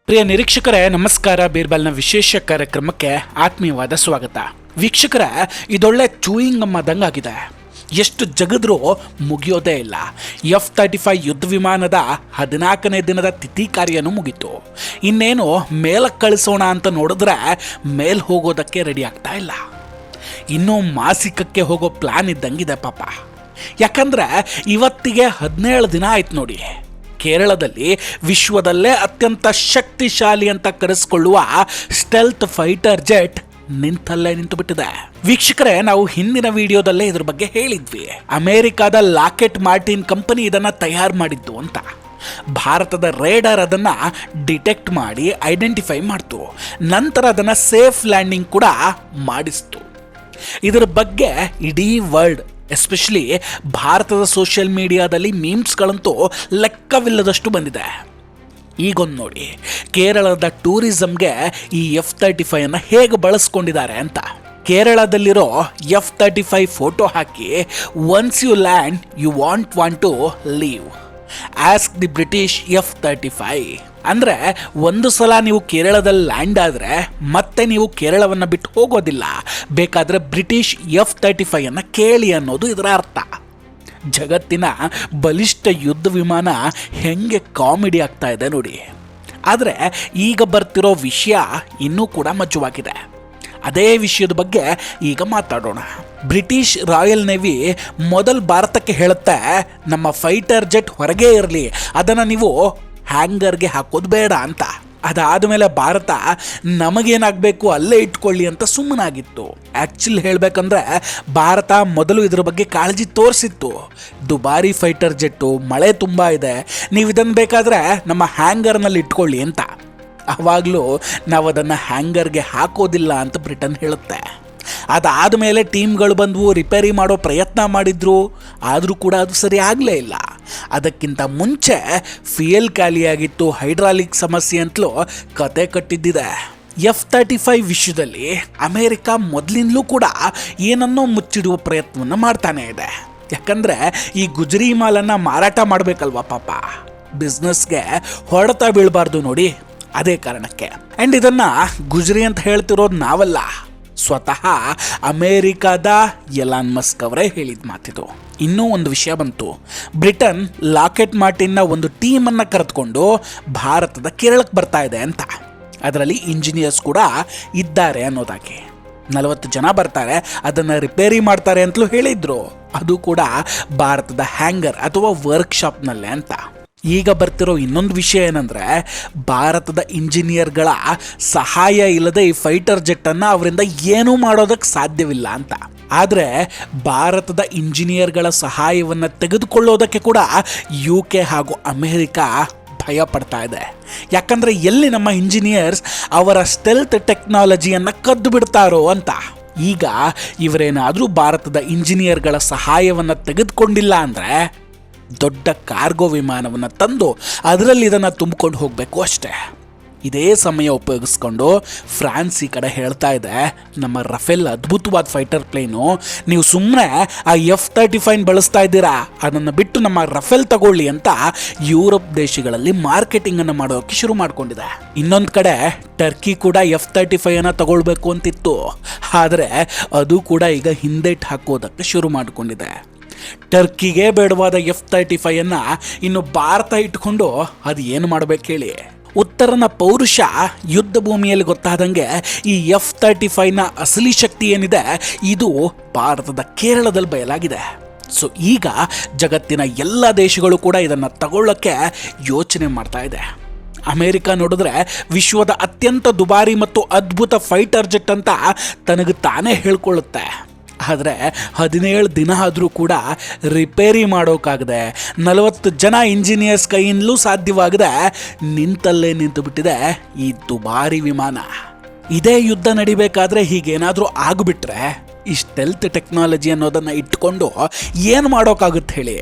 ಪ್ರಿಯ ನಿರೀಕ್ಷಕರೇ ನಮಸ್ಕಾರ. ಬೀರ್ಬಲ್ನ ವಿಶೇಷ ಕಾರ್ಯಕ್ರಮಕ್ಕೆ ಆತ್ಮೀಯವಾದ ಸ್ವಾಗತ. ವೀಕ್ಷಕರೇ, ಇದೊಳ್ಳೆ ಚೂಯಿಂಗ್ ಆಗಿದೆ. ಎಷ್ಟು ಜಗದ್ರೂ ಮುಗಿಯೋದೇ ಇಲ್ಲ. F-35 ಯುದ್ಧ ವಿಮಾನದ 14ನೇ ದಿನದ ತಿಥಿ ಕಾರ್ಯನೂ ಮುಗೀತು. ಇನ್ನೇನು ಮೇಲಕ್ಕೆ ಕಳಿಸೋಣ ಅಂತ ನೋಡಿದ್ರೆ ಮೇಲ್ ಹೋಗೋದಕ್ಕೆ ರೆಡಿ ಆಗ್ತಾ ಇಲ್ಲ. ಇನ್ನೂ ಮಾಸಿಕಕ್ಕೆ ಹೋಗೋ ಪ್ಲಾನ್ ಇದ್ದಂಗಿದೆ ಪಾಪ. ಯಾಕಂದ್ರೆ ಇವತ್ತಿಗೆ 17 ದಿನ ಆಯ್ತು ನೋಡಿ, ಕೇರಳದಲ್ಲಿ ವಿಶ್ವದಲ್ಲೇ ಅತ್ಯಂತ ಶಕ್ತಿಶಾಲಿ ಅಂತ ಕರೆಸಿಕೊಳ್ಳುವ ಸ್ಟೆಲ್ತ್ ಫೈಟರ್ ಜೆಟ್ ನಿಂತಲ್ಲೇ ನಿಂತು ಬಿಟ್ಟಿದೆ. ವೀಕ್ಷಕರೇ, ನಾವು ಹಿಂದಿನ ವಿಡಿಯೋದಲ್ಲೇ ಇದ್ರ ಬಗ್ಗೆ ಹೇಳಿದ್ವಿ. ಅಮೆರಿಕಾದ ಲಾಕೆಟ್ ಮಾರ್ಟಿನ್ ಕಂಪನಿ ಇದನ್ನ ತಯಾರು ಮಾಡಿದ್ದು ಅಂತ. ಭಾರತದ ರೇಡರ್ ಅದನ್ನ ಡಿಟೆಕ್ಟ್ ಮಾಡಿ ಐಡೆಂಟಿಫೈ ಮಾಡ್ತು. ನಂತರ ಅದನ್ನ ಸೇಫ್ ಲ್ಯಾಂಡಿಂಗ್ ಕೂಡ ಮಾಡಿಸ್ತು. ಇದರ ಬಗ್ಗೆ ಇಡೀ ವರ್ಲ್ಡ್, ಎಸ್ಪೆಷಲಿ ಭಾರತದ ಸೋಷಿಯಲ್ ಮೀಡಿಯಾದಲ್ಲಿ ಮೀಮ್ಸ್ಗಳಂತೂ ಲೆಕ್ಕವಿಲ್ಲದಷ್ಟು ಬಂದಿದೆ. ಈಗೊಂದು ನೋಡಿ, ಕೇರಳದ ಟೂರಿಸಂಗೆ ಈ F-35 ಅನ್ನು ಹೇಗೆ ಬಳಸ್ಕೊಂಡಿದ್ದಾರೆ ಅಂತ. ಕೇರಳದಲ್ಲಿರೋ F-35 ಫೋಟೋ ಹಾಕಿ, once you land you want to leave, ask the British F-35. ಅಂದರೆ ಒಂದು ಸಲ ನೀವು ಕೇರಳದಲ್ಲಿ ಲ್ಯಾಂಡ್ ಆದರೆ ಮತ್ತೆ ನೀವು ಕೇರಳವನ್ನು ಬಿಟ್ಟು ಹೋಗೋದಿಲ್ಲ. ಬೇಕಾದರೆ ಬ್ರಿಟಿಷ್ F-35 ಅನ್ನು ಕೇಳಿ ಅನ್ನೋದು ಇದರ ಅರ್ಥ. ಜಗತ್ತಿನ ಬಲಿಷ್ಠ ಯುದ್ಧ ವಿಮಾನ ಹೆಂಗೆ ಕಾಮಿಡಿ ಆಗ್ತಾ ಇದೆ ನೋಡಿ. ಆದರೆ ಈಗ ಬರ್ತಿರೋ ವಿಷಯ ಇನ್ನೂ ಕೂಡ ಮಜವಾಗಿದೆ. ಅದೇ ವಿಷಯದ ಬಗ್ಗೆ ಈಗ ಮಾತಾಡೋಣ. ಬ್ರಿಟಿಷ್ ರಾಯಲ್ ನೇವಿ ಮೊದಲು ಭಾರತಕ್ಕೆ ಹೇಳುತ್ತೆ, ನಮ್ಮ ಫೈಟರ್ ಜೆಟ್ ಹೊರಗೆ ಇರಲಿ, ಅದನ್ನು ನೀವು ಹ್ಯಾಂಗರ್ಗೆ ಹಾಕೋದು ಬೇಡ ಅಂತ. ಅದಾದಮೇಲೆ ಭಾರತ ನಮಗೇನಾಗಬೇಕು ಅಲ್ಲೇ ಇಟ್ಕೊಳ್ಳಿ ಅಂತ ಸುಮ್ಮನಾಗಿತ್ತು. ಆ್ಯಕ್ಚುಲಿ ಹೇಳಬೇಕಂದ್ರೆ ಭಾರತ ಮೊದಲು ಇದ್ರ ಬಗ್ಗೆ ಕಾಳಜಿ ತೋರಿಸಿತ್ತು. ದುಬಾರಿ ಫೈಟರ್ ಜೆಟ್ಟು, ಮಳೆ ತುಂಬ ಇದೆ, ನೀವು ಇದನ್ನು ಬೇಕಾದರೆ ನಮ್ಮ ಹ್ಯಾಂಗರ್ನಲ್ಲಿ ಇಟ್ಕೊಳ್ಳಿ ಅಂತ. ಆವಾಗಲೂ ನಾವು ಅದನ್ನು ಹ್ಯಾಂಗರ್ಗೆ ಹಾಕೋದಿಲ್ಲ ಅಂತ ಬ್ರಿಟನ್ ಹೇಳುತ್ತೆ. ಅದಾದಮೇಲೆ ಟೀಮ್ಗಳು ಬಂದವು, ರಿಪೇರಿ ಮಾಡೋ ಪ್ರಯತ್ನ ಮಾಡಿದ್ರು, ಆದರೂ ಕೂಡ ಅದು ಸರಿ ಆಗಲೇ ಇಲ್ಲ. ಅದಕ್ಕಿಂತ ಮುಂಚೆ ಫ್ಯೂಯಲ್ ಖಾಲಿಯಾಗಿತ್ತು, ಹೈಡ್ರಾಲಿಕ್ ಸಮಸ್ಯೆ ಅಂತಲೂ ಕತೆ ಕಟ್ಟಿದ್ದಿದೆ. F-35 ವಿಷಯದಲ್ಲಿ ಅಮೆರಿಕ ಮೊದಲಿಂದಲೂ ಕೂಡ ಏನನ್ನೋ ಮುಚ್ಚಿಡುವ ಪ್ರಯತ್ನವನ್ನು ಮಾಡ್ತಾನೆ ಇದೆ. ಯಾಕಂದರೆ ಈ ಗುಜರಿ ಮಾಲನ್ನು ಮಾರಾಟ ಮಾಡಬೇಕಲ್ವ ಪಾಪ, ಬಿಸ್ನೆಸ್ಗೆ ಹೊಡೆತ ಬೀಳಬಾರ್ದು ನೋಡಿ, ಅದೇ ಕಾರಣಕ್ಕೆ. ಆ್ಯಂಡ್ ಇದನ್ನು ಗುಜರಿ ಅಂತ ಹೇಳ್ತಿರೋದು ನಾವಲ್ಲ, ಸ್ವತಃ ಅಮೇರಿಕಾದ ಎಲಾನ್ ಮಸ್ಕ್ ಅವರೇ ಹೇಳಿದ ಮಾತಿದು. ಇನ್ನೂ ಒಂದು ವಿಷಯ ಬಂತು. ಬ್ರಿಟನ್ ಲಾಕೆಟ್ ಮಾರ್ಟಿನ್ನ ಒಂದು ಟೀಮನ್ನು ಕರೆದುಕೊಂಡು ಭಾರತದ ಕೇರಳಕ್ಕೆ ಬರ್ತಾ ಇದೆ ಅಂತ. ಅದರಲ್ಲಿ ಇಂಜಿನಿಯರ್ಸ್ ಕೂಡ ಇದ್ದಾರೆ ಅನ್ನೋದಾಗಿ. 40 ಜನ ಬರ್ತಾರೆ, ಅದನ್ನು ರಿಪೇರಿ ಮಾಡ್ತಾರೆ ಅಂತಲೂ ಹೇಳಿದ್ರು. ಅದು ಕೂಡ ಭಾರತದ ಹ್ಯಾಂಗರ್ ಅಥವಾ ವರ್ಕ್ಶಾಪ್ನಲ್ಲೇ ಅಂತ. ಈಗ ಬರ್ತಿರೋ ಇನ್ನೊಂದು ವಿಷಯ ಏನಂದರೆ, ಭಾರತದ ಇಂಜಿನಿಯರ್ಗಳ ಸಹಾಯ ಇಲ್ಲದೆ ಈ ಫೈಟರ್ ಜೆಟ್ಟನ್ನು ಅವರಿಂದ ಏನೂ ಮಾಡೋದಕ್ಕೆ ಸಾಧ್ಯವಿಲ್ಲ ಅಂತ. ಆದರೆ ಭಾರತದ ಇಂಜಿನಿಯರ್ಗಳ ಸಹಾಯವನ್ನು ತೆಗೆದುಕೊಳ್ಳೋದಕ್ಕೆ ಕೂಡ UK ಹಾಗೂ ಅಮೆರಿಕ ಭಯ ಪಡ್ತಾ ಇದೆ. ಯಾಕಂದರೆ ಎಲ್ಲಿ ನಮ್ಮ ಇಂಜಿನಿಯರ್ಸ್ ಅವರ ಸ್ಟೆಲ್ತ್ ಟೆಕ್ನಾಲಜಿಯನ್ನು ಕದ್ದು ಬಿಡ್ತಾರೋ ಅಂತ. ಈಗ ಇವರೇನಾದರೂ ಭಾರತದ ಇಂಜಿನಿಯರ್ಗಳ ಸಹಾಯವನ್ನು ತೆಗೆದುಕೊಂಡಿಲ್ಲ ಅಂದರೆ ದೊಡ್ಡ ಕಾರ್ಗೋ ವಿಮಾನವನ್ನು ತಂದು ಅದರಲ್ಲಿ ಇದನ್ನು ತುಂಬಿಕೊಂಡು ಹೋಗಬೇಕು ಅಷ್ಟೇ. ಇದೇ ಸಮಯ ಉಪಯೋಗಿಸ್ಕೊಂಡು ಫ್ರಾನ್ಸ್ ಈ ಕಡೆ ಹೇಳ್ತಾ ಇದೆ, ನಮ್ಮ ರಫೇಲ್ ಅದ್ಭುತವಾದ ಫೈಟರ್ ಪ್ಲೇನು, ನೀವು ಸುಮ್ಮನೆ ಆ F-35 ಬಳಸ್ತಾ ಇದ್ದೀರಾ, ಅದನ್ನು ಬಿಟ್ಟು ನಮ್ಮ ರಫೇಲ್ ತಗೊಳ್ಳಿ ಅಂತ ಯುರೋಪ್ ದೇಶಗಳಲ್ಲಿ ಮಾರ್ಕೆಟಿಂಗನ್ನು ಮಾಡೋಕ್ಕೆ ಶುರು ಮಾಡಿಕೊಂಡಿದೆ. ಇನ್ನೊಂದು ಕಡೆ ಟರ್ಕಿ ಕೂಡ F-35 ಅನ್ನು ತಗೊಳ್ಬೇಕು ಅಂತಿತ್ತು, ಆದರೆ ಅದು ಕೂಡ ಈಗ ಹಿಂದೇಟು ಹಾಕೋದಕ್ಕೆ ಶುರು ಮಾಡಿಕೊಂಡಿದೆ. ಟರ್ಕಿಗೆ ಬೇಡವಾದ F-35 ಅನ್ನು ಇನ್ನು ಭಾರತ ಇಟ್ಕೊಂಡು ಅದು ಏನು ಮಾಡಬೇಕು ಹೇಳಿ. ಉತ್ತರನ ಪೌರುಷ ಯುದ್ಧ ಭೂಮಿಯಲ್ಲಿ ಗೊತ್ತಾದಂಗೆ ಈ F-35ನ ಅಸಲಿ ಶಕ್ತಿ ಏನಿದೆ ಇದು ಭಾರತದ ಕೇರಳದಲ್ಲಿ ಬಯಲಾಗಿದೆ. ಸೊ ಈಗ ಜಗತ್ತಿನ ಎಲ್ಲ ದೇಶಗಳು ಕೂಡ ಇದನ್ನು ತಗೊಳ್ಳೋಕ್ಕೆ ಯೋಚನೆ ಮಾಡ್ತಾ ಇದೆ. ಅಮೆರಿಕ ನೋಡಿದ್ರೆ ವಿಶ್ವದ ಅತ್ಯಂತ ದುಬಾರಿ ಮತ್ತು ಅದ್ಭುತ ಫೈಟರ್ ಜೆಟ್ ಅಂತ ತನಗೆ ತಾನೇ ಹೇಳ್ಕೊಳ್ಳುತ್ತೆ. ಆದರೆ 17 ದಿನ ಆದರೂ ಕೂಡ ರಿಪೇರಿ ಮಾಡೋಕ್ಕಾಗದೆ, 40 ಜನ ಇಂಜಿನಿಯರ್ಸ್ ಕೈಯಿಂದಲೂ ಸಾಧ್ಯವಾಗದೆ ನಿಂತಲ್ಲೇ ನಿಂತು ಬಿಟ್ಟಿದೆ ಈ ದುಬಾರಿ ವಿಮಾನ. ಇದೇ ಯುದ್ಧ ನಡಿಬೇಕಾದ್ರೆ ಹೀಗೇನಾದರೂ ಆಗಿಬಿಟ್ರೆ ಈ ಸ್ಟೆಲ್ತ್ ಟೆಕ್ನಾಲಜಿ ಅನ್ನೋದನ್ನು ಇಟ್ಕೊಂಡು ಏನು ಮಾಡೋಕ್ಕಾಗುತ್ತೆ ಹೇಳಿ.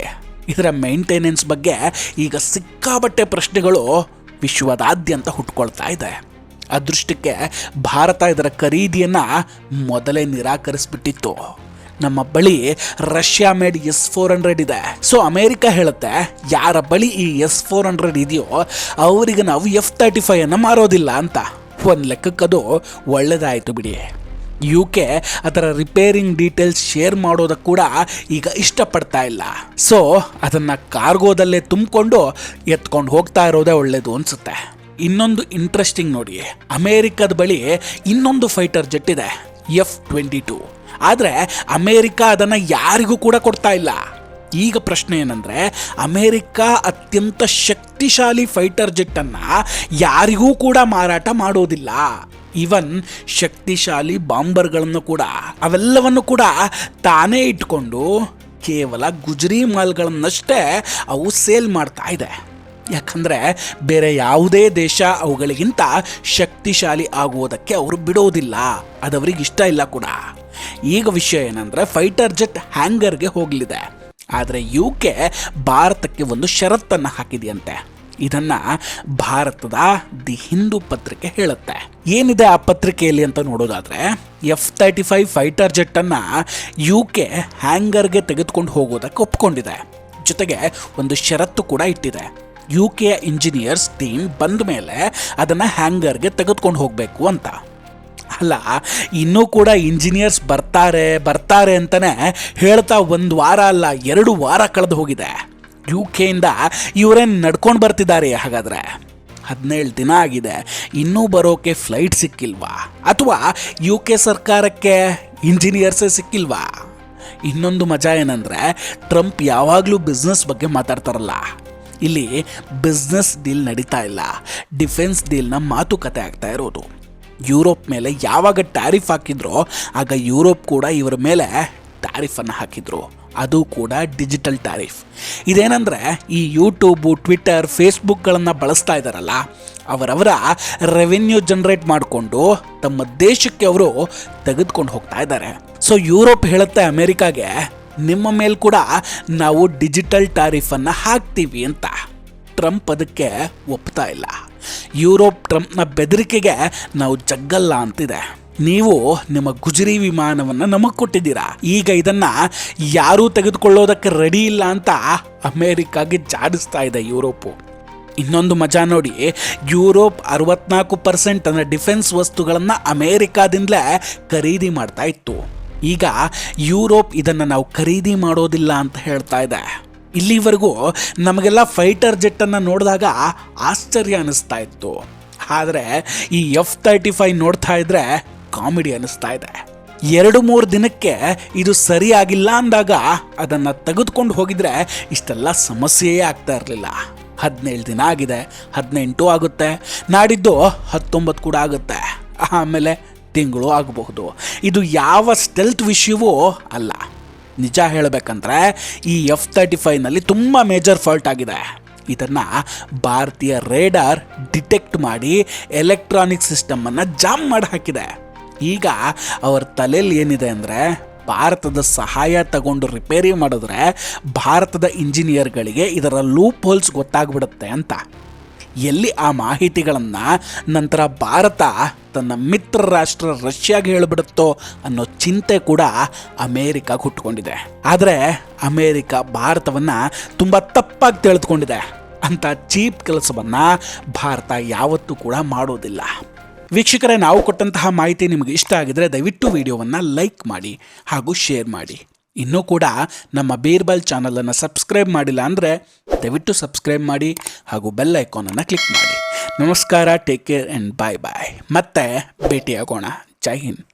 ಇದರ ಮೇಂಟೆನೆನ್ಸ್ ಬಗ್ಗೆ ಈಗ ಸಿಕ್ಕಾಬಟ್ಟೆ ಪ್ರಶ್ನೆಗಳು ವಿಶ್ವದಾದ್ಯಂತ ಹುಟ್ಕೊಳ್ತಾ ಇದೆ. ಅದೃಷ್ಟಕ್ಕೆ ಭಾರತ ಇದರ ಖರೀದಿಯನ್ನು ಮೊದಲೇ ನಿರಾಕರಿಸಿಬಿಟ್ಟಿತ್ತು. ನಮ್ಮ ಬಳಿ ರಷ್ಯಾ ಮೇಡ್ S-400 ಇದೆ. ಸೊ ಅಮೆರಿಕ ಹೇಳುತ್ತೆ, ಯಾರ ಬಳಿ ಈ S-400 ಇದೆಯೋ ಅವರಿಗೆ ನಾವು F-35 ಅನ್ನು ಮಾರೋದಿಲ್ಲ ಅಂತ. ಒಂದು ಲೆಕ್ಕಕ್ಕದು ಒಳ್ಳೆದಾಯಿತು ಬಿಡಿ. UK ಅದರ ರಿಪೇರಿಂಗ್ ಡೀಟೇಲ್ಸ್ ಶೇರ್ ಮಾಡೋದಕ್ಕೆ ಕೂಡ ಈಗ ಇಷ್ಟಪಡ್ತಾ ಇಲ್ಲ. ಸೊ ಅದನ್ನು ಕಾರ್ಗೋದಲ್ಲೇ ತುಂಬಿಕೊಂಡು ಎತ್ಕೊಂಡು ಹೋಗ್ತಾ ಇರೋದೇ ಒಳ್ಳೇದು ಅನಿಸುತ್ತೆ. ಇನ್ನೊಂದು ಇಂಟ್ರೆಸ್ಟಿಂಗ್ ನೋಡಿ, ಅಮೇರಿಕದ ಬಳಿ ಇನ್ನೊಂದು ಫೈಟರ್ ಜೆಟ್ ಇದೆ, F-22. ಆದರೆ ಅಮೇರಿಕ ಅದನ್ನು ಯಾರಿಗೂ ಕೂಡ ಕೊಡ್ತಾ ಇಲ್ಲ. ಈಗ ಪ್ರಶ್ನೆ ಏನಂದರೆ, ಅಮೇರಿಕ ಅತ್ಯಂತ ಶಕ್ತಿಶಾಲಿ ಫೈಟರ್ ಜೆಟ್ಟನ್ನು ಯಾರಿಗೂ ಕೂಡ ಮಾರಾಟ ಮಾಡೋದಿಲ್ಲ. ಈವನ್ ಶಕ್ತಿಶಾಲಿ ಬಾಂಬರ್ಗಳನ್ನು ಕೂಡ, ಅವೆಲ್ಲವನ್ನು ಕೂಡ ತಾನೇ ಇಟ್ಕೊಂಡು ಕೇವಲ ಗುಜರಿ ಮಾಲ್ಗಳನ್ನಷ್ಟೇ ಅವು ಸೇಲ್ ಮಾಡ್ತಾ ಇದೆ. ಯಾಕಂದರೆ ಬೇರೆ ಯಾವುದೇ ದೇಶ ಅವುಗಳಿಗಿಂತ ಶಕ್ತಿಶಾಲಿ ಆಗುವುದಕ್ಕೆ ಅವರು ಬಿಡೋದಿಲ್ಲ, ಅದವರಿಗೆ ಇಷ್ಟ ಇಲ್ಲ ಕೂಡ. ಈಗ ವಿಷಯ ಏನಂದರೆ, ಫೈಟರ್ ಜೆಟ್ ಹ್ಯಾಂಗರ್ಗೆ ಹೋಗಲಿದೆ. ಆದರೆ UK ಭಾರತಕ್ಕೆ ಒಂದು ಷರತ್ತನ್ನು ಹಾಕಿದೆಯಂತೆ. ಇದನ್ನು ಭಾರತದ ದಿ ಹಿಂದೂ ಪತ್ರಿಕೆ ಹೇಳುತ್ತೆ. ಏನಿದೆ ಆ ಪತ್ರಿಕೆಯಲ್ಲಿ ಅಂತ ನೋಡೋದಾದರೆ, F-35 ಫೈಟರ್ ಜೆಟ್ಟನ್ನು UK ಹ್ಯಾಂಗರ್ಗೆ ತೆಗೆದುಕೊಂಡು ಹೋಗೋದಕ್ಕೆ ಒಪ್ಕೊಂಡಿದೆ. ಜೊತೆಗೆ ಒಂದು ಷರತ್ತು ಕೂಡ ಇಟ್ಟಿದೆ, UK ಇಂಜಿನಿಯರ್ಸ್ ಟೀಮ್ ಬಂದ ಮೇಲೆ ಅದನ್ನು ಹ್ಯಾಂಗರ್ಗೆ ತೆಗೆದುಕೊಂಡು ಹೋಗಬೇಕು ಅಂತ. ಅಲ್ಲ, ಇನ್ನೂ ಕೂಡ ಇಂಜಿನಿಯರ್ಸ್ ಬರ್ತಾರೆ ಅಂತಲೇ ಹೇಳ್ತಾ 1 ವಾರ ಅಲ್ಲ 2 ವಾರ ಕಳೆದು ಹೋಗಿದೆ. UKಯಿಂದ ಇವರೇನು ನಡ್ಕೊಂಡು ಬರ್ತಿದ್ದಾರೆ ಹಾಗಾದರೆ? 17 ದಿನ ಆಗಿದೆ, ಇನ್ನೂ ಬರೋಕೆ ಫ್ಲೈಟ್ ಸಿಕ್ಕಿಲ್ವಾ? ಅಥವಾ UK ಸರ್ಕಾರಕ್ಕೆ ಇಂಜಿನಿಯರ್ಸೇ ಸಿಕ್ಕಿಲ್ವಾ? ಇನ್ನೊಂದು ಮಜಾ ಏನಂದರೆ, ಟ್ರಂಪ್ ಯಾವಾಗಲೂ ಬಿಸ್ನೆಸ್ ಬಗ್ಗೆ ಮಾತಾಡ್ತಾರಲ್ಲ, ಇಲ್ಲಿ ಬಿಸ್ನೆಸ್ ಡೀಲ್ ನಡೀತಾ ಇಲ್ಲ, ಡಿಫೆನ್ಸ್ ಡೀಲ್ನ ಮಾತುಕತೆ ಆಗ್ತಾ ಇರೋದು. ಯುರೋಪ್ ಮೇಲೆ ಯಾವಾಗ ಟ್ಯಾರಿಫ್ ಹಾಕಿದ್ರೋ ಆಗ ಯುರೋಪ್ ಕೂಡ ಇವರ ಮೇಲೆ ಟ್ಯಾರಿಫನ್ನು ಹಾಕಿದ್ರು, ಅದು ಕೂಡ ಡಿಜಿಟಲ್ ಟ್ಯಾರಿಫ್. ಇದೇನೆಂದರೆ, ಈ ಯೂಟ್ಯೂಬು, ಟ್ವಿಟರ್, ಫೇಸ್ಬುಕ್ಗಳನ್ನು ಬಳಸ್ತಾ ಇದ್ದಾರಲ್ಲ, ಅವರವರ ರೆವೆನ್ಯೂ ಜನ್ರೇಟ್ ಮಾಡಿಕೊಂಡು ತಮ್ಮ ದೇಶಕ್ಕೆ ಅವರು ತೆಗೆದುಕೊಂಡು ಹೋಗ್ತಾ ಇದ್ದಾರೆ. ಸೊ ಯುರೋಪ್ ಹೇಳುತ್ತೆ ಅಮೇರಿಕಾಗೆ, ನಿಮ್ಮ ಮೇಲೆ ಕೂಡ ನಾವು ಡಿಜಿಟಲ್ ಟ್ಯಾರಿಫನ್ನು ಹಾಕ್ತೀವಿ ಅಂತ. ಟ್ರಂಪ್ ಅದಕ್ಕೆ ಒಪ್ತಾ ಇಲ್ಲ. ಯುರೋಪ್ ಟ್ರಂಪ್ನ ಬೆದರಿಕೆಗೆ ನಾವು ಜಗ್ಗಲ್ಲ ಅಂತಿದೆ. ನೀವು ನಿಮ್ಮ ಗುಜರಿ ವಿಮಾನವನ್ನು ನಮಗೆ ಕೊಟ್ಟಿದ್ದೀರಾ, ಈಗ ಇದನ್ನು ಯಾರೂ ತೆಗೆದುಕೊಳ್ಳೋದಕ್ಕೆ ರೆಡಿ ಇಲ್ಲ ಅಂತ ಅಮೇರಿಕಾಗೆ ಜಾಡಿಸ್ತಾ ಇದೆ ಯುರೋಪು. ಇನ್ನೊಂದು ಮಜಾ ನೋಡಿ, ಯುರೋಪ್ 64% ಅಂದರೆ ಡಿಫೆನ್ಸ್ ವಸ್ತುಗಳನ್ನು ಅಮೇರಿಕಾದಿಂದಲೇ ಖರೀದಿ ಮಾಡ್ತಾ ಇತ್ತು. ಈಗ ಯುರೋಪ್ ಇದನ್ನು ನಾವು ಖರೀದಿ ಮಾಡೋದಿಲ್ಲ ಅಂತ ಹೇಳ್ತಾ ಇದೆ. ಇಲ್ಲಿವರೆಗೂ ನಮಗೆಲ್ಲ ಫೈಟರ್ ಜೆಟ್ಟನ್ನು ನೋಡಿದಾಗ ಆಶ್ಚರ್ಯ ಅನ್ನಿಸ್ತಾ ಇತ್ತು, ಆದರೆ ಈ F-35 ನೋಡ್ತಾ ಇದ್ರೆ ಕಾಮಿಡಿ ಅನ್ನಿಸ್ತಾ ಇದೆ. 2-3 ದಿನಕ್ಕೆ ಇದು ಸರಿಯಾಗಿಲ್ಲ ಅಂದಾಗ ಅದನ್ನು ತೆಗೆದುಕೊಂಡು ಹೋಗಿದ್ರೆ ಇಷ್ಟೆಲ್ಲ ಸಮಸ್ಯೆಯೇ ಆಗ್ತಾ ಇರಲಿಲ್ಲ. 17 ದಿನ ಆಗಿದೆ, 18 ಆಗುತ್ತೆ, ನಾಡಿದ್ದು 19 ಕೂಡ ಆಗುತ್ತೆ, ಆಮೇಲೆ ತಿಂಗಳು ಆಗಬಹುದು. ಇದು ಯಾವ ಸ್ಟೆಲ್ತ್ ವಿಷಯವೂ ಅಲ್ಲ. ನಿಜ ಹೇಳಬೇಕಂದ್ರೆ ಈ F-35ನಲ್ಲಿ ತುಂಬ ಮೇಜರ್ ಫಾಲ್ಟ್ ಆಗಿದೆ. ಇದನ್ನು ಭಾರತೀಯ ರೇಡಾರ್ ಡಿಟೆಕ್ಟ್ ಮಾಡಿ ಎಲೆಕ್ಟ್ರಾನಿಕ್ ಸಿಸ್ಟಮನ್ನು ಜಾಮ್ ಮಾಡಿ ಹಾಕಿದೆ. ಈಗ ಅವರ ತಲೆಯಲ್ಲಿ ಏನಿದೆ ಅಂದರೆ, ಭಾರತದ ಸಹಾಯ ತಗೊಂಡು ರಿಪೇರಿ ಮಾಡಿದ್ರೆ ಭಾರತದ ಇಂಜಿನಿಯರ್ಗಳಿಗೆ ಇದರ ಲೂಪ್ ಹೋಲ್ಸ್ ಗೊತ್ತಾಗ್ಬಿಡುತ್ತೆ ಅಂತ. ಎಲ್ಲಿ ಆ ಮಾಹಿತಿಗಳನ್ನು ನಂತರ ಭಾರತ ತನ್ನ ಮಿತ್ರ ರಾಷ್ಟ್ರ ರಷ್ಯಾಗೆ ಹೇಳಿಬಿಡುತ್ತೋ ಅನ್ನೋ ಚಿಂತೆ ಕೂಡ ಅಮೇರಿಕಾಗೆ ಹುಟ್ಟುಕೊಂಡಿದೆ. ಆದರೆ ಅಮೇರಿಕ ಭಾರತವನ್ನು ತುಂಬ ತಪ್ಪಾಗಿ ತಿಳಿದುಕೊಂಡಿದೆ. ಅಂತ ಚೀಪ್ ಕೆಲಸವನ್ನು ಭಾರತ ಯಾವತ್ತೂ ಕೂಡ ಮಾಡೋದಿಲ್ಲ. ವೀಕ್ಷಕರೇ, ನಾವು ಕೊಟ್ಟಂತಹ ಮಾಹಿತಿ ನಿಮಗೆ ಇಷ್ಟ ಆಗಿದರೆ ದಯವಿಟ್ಟು ವಿಡಿಯೋವನ್ನು ಲೈಕ್ ಮಾಡಿ ಹಾಗೂ ಶೇರ್ ಮಾಡಿ. ಇನ್ನೂ ಕೂಡ ನಮ್ಮ ಬೀರ್ಬಲ್ ಚಾನಲನ್ನು ಸಬ್ಸ್ಕ್ರೈಬ್ ಮಾಡಿಲ್ಲ ಅಂದರೆ ದಯವಿಟ್ಟು ಸಬ್ಸ್ಕ್ರೈಬ್ ಮಾಡಿ ಹಾಗೂ ಬೆಲ್ ಐಕಾನನ್ನು ಕ್ಲಿಕ್ ಮಾಡಿ. ನಮಸ್ಕಾರ, ಟೇಕ್ ಕೇರ್ ಆ್ಯಂಡ್ ಬಾಯ್ ಬಾಯ್. ಮತ್ತೆ ಭೇಟಿಯಾಗೋಣ. ಜೈ ಹಿಂದ್.